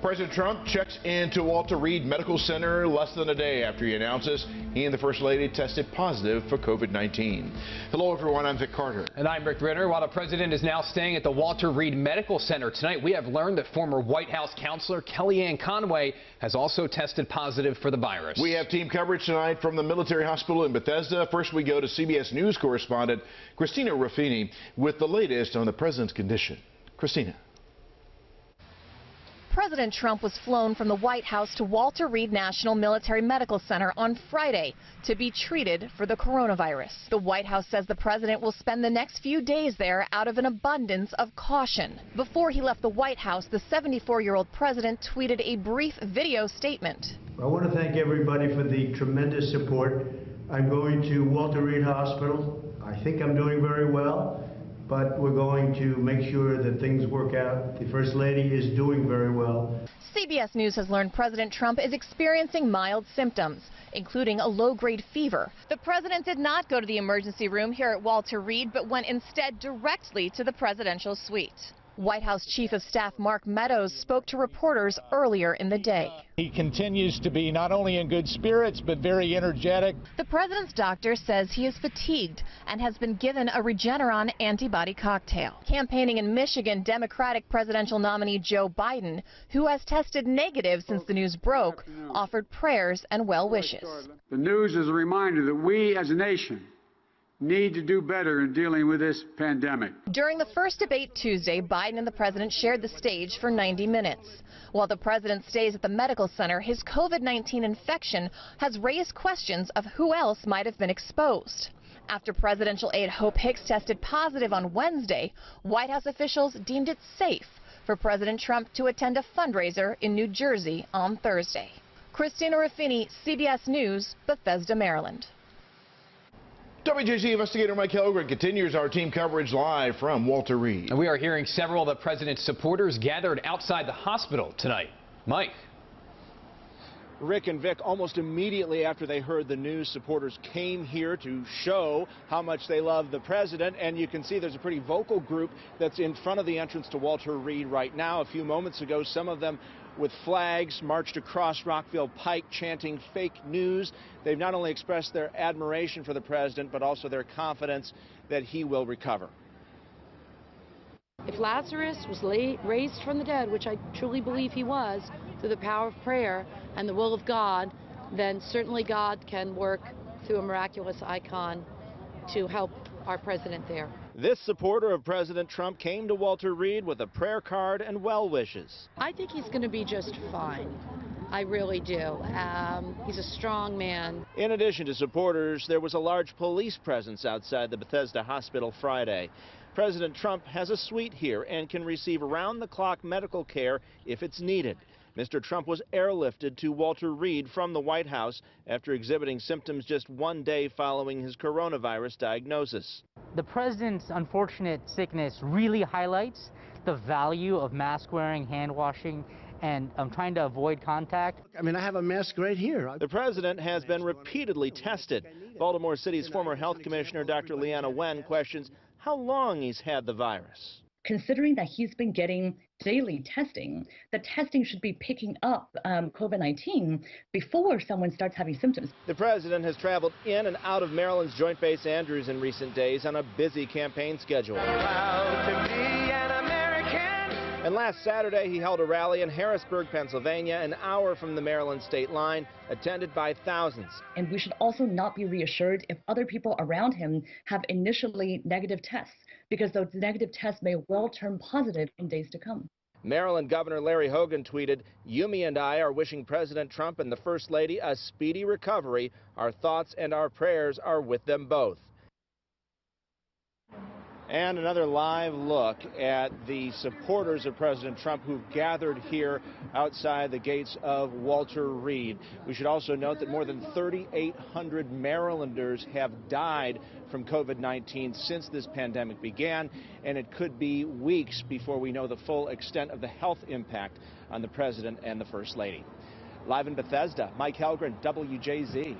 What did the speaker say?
President Trump checks into Walter Reed Medical Center less than a day after he announces he and the First Lady tested positive for COVID-19. Hello, everyone. I'm Vic Carter. And I'm Rick Ritter. While the president is now staying at the Walter Reed Medical Center tonight, we have learned that former White House counselor Kellyanne Conway has also tested positive for the virus. We have team coverage tonight from the military hospital in Bethesda. First, we go to CBS News correspondent Christina Ruffini with the latest on the president's condition. Christina. President Trump was flown from the White House to Walter Reed National Military Medical Center on Friday to be treated for the coronavirus. The White House says the president will spend the next few days there out of an abundance of caution. Before he left the White House, the 74-year-old president tweeted a brief video statement. I want to thank everybody for the tremendous support. I'm going to Walter Reed Hospital. I think I'm doing very well, but we're going to make sure that things work out. The First Lady is doing very well. CBS News has learned President Trump is experiencing mild symptoms, including a low-grade fever. The president did not go to the emergency room here at Walter Reed, but went instead directly to the presidential suite. White House Chief of Staff Mark Meadows spoke to reporters earlier in the day. He continues to be not only in good spirits, but very energetic. The president's doctor says he is fatigued and has been given a Regeneron antibody cocktail. Campaigning in Michigan, Democratic presidential nominee Joe Biden, who has tested negative since the news broke, offered prayers and well wishes. The news is a reminder that we as a nation need to do better in dealing with this pandemic. During the first debate Tuesday, Biden and the president shared the stage for 90 minutes. While the president stays at the medical center, his COVID-19 infection has raised questions of who else might have been exposed. After presidential aide Hope Hicks tested positive on Wednesday, White House officials deemed it safe for President Trump to attend a fundraiser in New Jersey on Thursday. Christina Ruffini, CBS News, Bethesda, Maryland. WJZ investigator Mike Helgren continues our team coverage live from Walter Reed. And we are hearing several of the president's supporters gathered outside the hospital tonight. Mike. Rick and Vic, almost immediately after they heard the news, supporters came here to show how much they love the president. And you can see there's a pretty vocal group that's in front of the entrance to Walter Reed right now. A few moments ago, some of them with flags marched across Rockville Pike chanting fake news. They've not only expressed their admiration for the president, but also their confidence that he will recover. If Lazarus was raised from the dead, which I truly believe he was, through the power of prayer and the will of God, then certainly God can work through a miraculous icon to help our president there. This supporter of President Trump came to Walter Reed with a prayer card and well wishes. I think he's going to be just fine. I really do. He's a strong man. In addition to supporters, there was a large police presence outside the Bethesda hospital Friday. President Trump has a suite here and can receive around-the-clock medical care if it's needed. Mr. Trump was airlifted to Walter Reed from the White House after exhibiting symptoms just one day following his coronavirus diagnosis. The president's unfortunate sickness really highlights the value of mask wearing, hand washing, and trying to avoid contact. I mean, I have a mask right here. The president has been repeatedly tested. Baltimore City's former health commissioner, Dr. Leanna Wen, questions how long he's had the virus. Considering that he's been getting daily testing, the testing should be picking up COVID-19 before someone starts having symptoms. The president has traveled in and out of Maryland's Joint Base Andrews in recent days on a busy campaign schedule. And last Saturday, he held a rally in Harrisburg, Pennsylvania, an hour from the Maryland state line, attended by thousands. And we should also not be reassured if other people around him have initially negative tests, because those negative tests may well turn positive in days to come. Maryland Governor Larry Hogan tweeted, "Yumi and I are wishing President Trump and the First Lady a speedy recovery. Our thoughts and our prayers are with them both." And another live look at the supporters of President Trump who've gathered here outside the gates of Walter Reed. We should also note that more than 3,800 Marylanders have died from COVID-19 since this pandemic began, and it could be weeks before we know the full extent of the health impact on the president and the First Lady. Live in Bethesda, Mike Helgren, WJZ.